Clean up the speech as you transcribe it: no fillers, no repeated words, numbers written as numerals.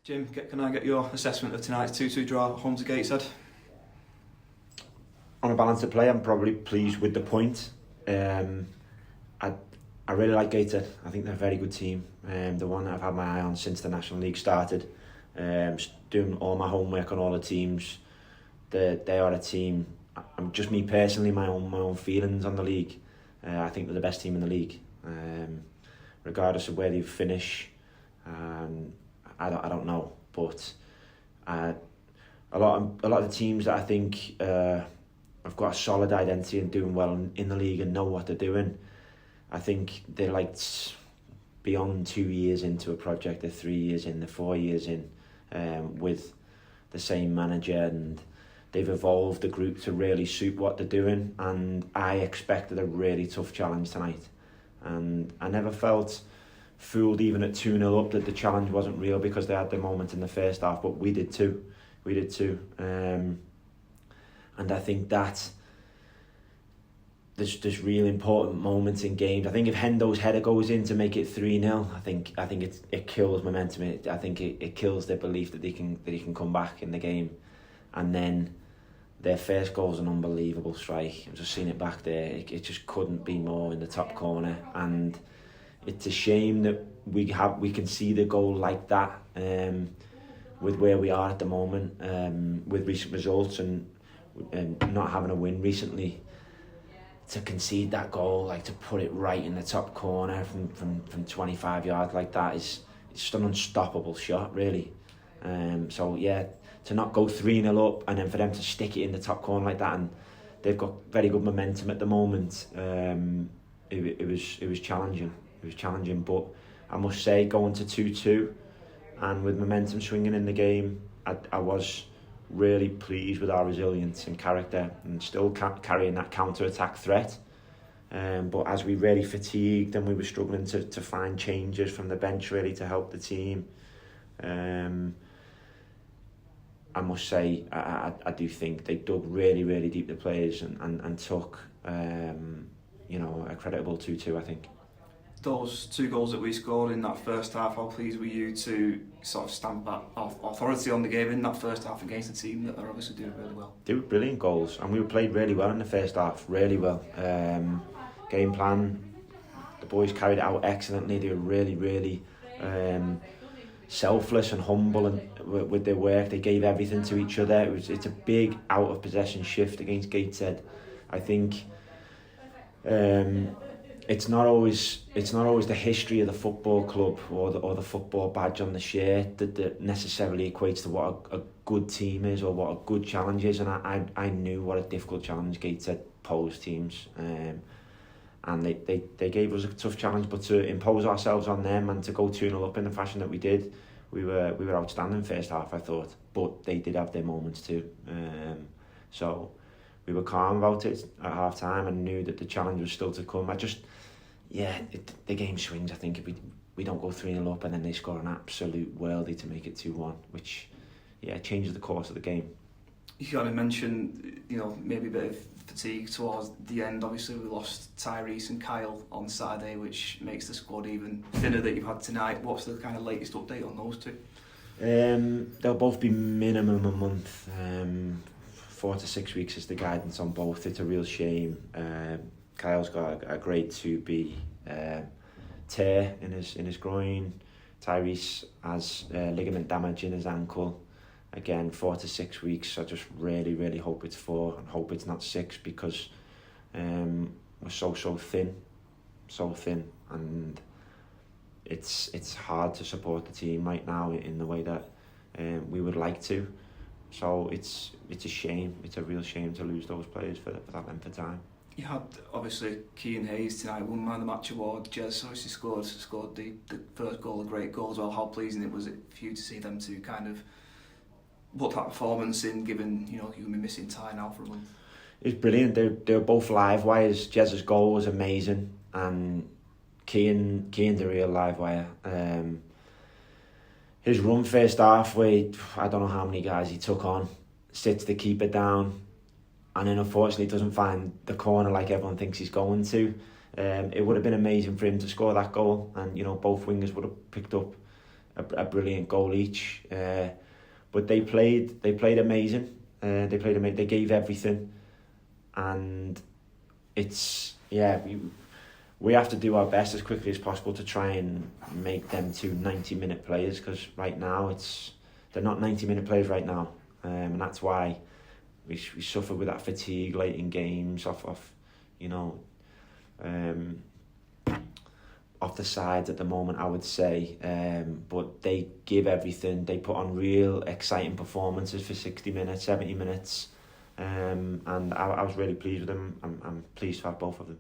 Jim, can I get your assessment of tonight's 2-2 draw at home to Gateshead? On a balance of play, I'm probably pleased with the point. I really like Gateshead. I think they're a very good team. The one that I've had my eye on since the National League started. Doing all my homework on all the teams. They are a team. Just me personally, my own feelings on the league. I think they're the best team in the league, regardless of where they finish. I don't know, but a lot of the teams that I think have got a solid identity and doing well in the league and know what they're doing. I think they're like beyond 2 years into a project. They're 3 years in, they're 4 years in, with the same manager, and they've evolved the group to really suit what they're doing. And I expected a really tough challenge tonight, and I never felt fooled even at 2-0 up that the challenge wasn't real, because they had their moment in the first half, but we did too. And I think that there's real important moments in games. I think if Hendo's header goes in to make it 3-0, I think it kills momentum. I think it kills their belief that they can come back in the game. And then their first goal's an unbelievable strike. I've just seen it back there. It just couldn't be more in the top corner, and it's a shame that we can see the goal like that with where we are at the moment, with recent results and not having a win recently. To concede that goal, like to put it right in the top corner from 25 yards like that, it's just an unstoppable shot, really. So yeah, to not go 3-0 up and then for them to stick it in the top corner like that, and they've got very good momentum at the moment. It was challenging. It was challenging, but I must say, going to 2-2 and with momentum swinging in the game, I was really pleased with our resilience and character, and still carrying that counter-attack threat. But as we really fatigued and we were struggling to find changes from the bench really to help the team, I must say I do think they dug really, really deep, the players, and took a creditable 2-2, I think. Those 2 goals that we scored in that first half, how pleased were you to sort of stamp that authority on the game in that first half against a team that are obviously doing really well? They were brilliant goals, and we played really well in the first half, really well. Game plan, the boys carried it out excellently. They were really, really selfless and humble and with their work. They gave everything to each other. It's a big out of possession shift against Gateshead. I think it's not always the history of the football club or the football badge on the shirt that necessarily equates to what a good team is or what a good challenge is. And I knew what a difficult challenge Gateshead posed teams, and they gave us a tough challenge. But to impose ourselves on them and to go 2-0 up in the fashion that we did, we were outstanding first half, I thought. But they did have their moments too. So we were calm about it at half time and knew that the challenge was still to come. The game swings. I think if we don't go 3-0 up and then they score an absolute worldie to make it 2-1, which changes the course of the game. You kind of mentioned, maybe a bit of fatigue towards the end. Obviously, we lost Tyrese and Kyle on Saturday, which makes the squad even thinner that you've had tonight. What's the kind of latest update on those two? They'll both be minimum a month. 4 to 6 weeks is the guidance on both. It's a real shame. Kyle's got a grade 2B tear in his groin. Tyrese has ligament damage in his ankle. Again, 4 to 6 weeks. I just really, really hope it's 4 and hope it's not 6, because we're so thin, and it's hard to support the team right now in the way that we would like to. So it's a shame. It's a real shame to lose those players for that length of time. You had obviously Keane Hayes tonight, won Man of the Match award. Jez obviously scored the first goal, a great goal as well. How pleasing it was it for you to see them two kind of put that performance in, given you're going to be missing Ty now for a month? It's brilliant. They were both live wires. Jez's goal was amazing, and Keane's a real live wire. His run first half, where I don't know how many guys he took on, sits the keeper down, and then unfortunately doesn't find the corner like everyone thinks he's going to. It would have been amazing for him to score that goal, and both wingers would have picked up a brilliant goal each. But they played amazing. They gave everything, and it's we have to do our best as quickly as possible to try and make them 2 90-minute players, because right now they're not 90-minute players right now, and that's why we suffer with that fatigue late in games off the sides at the moment, I would say. But they give everything. They put on real exciting performances for 60 minutes, 70 minutes, and I was really pleased with them. I'm pleased to have both of them.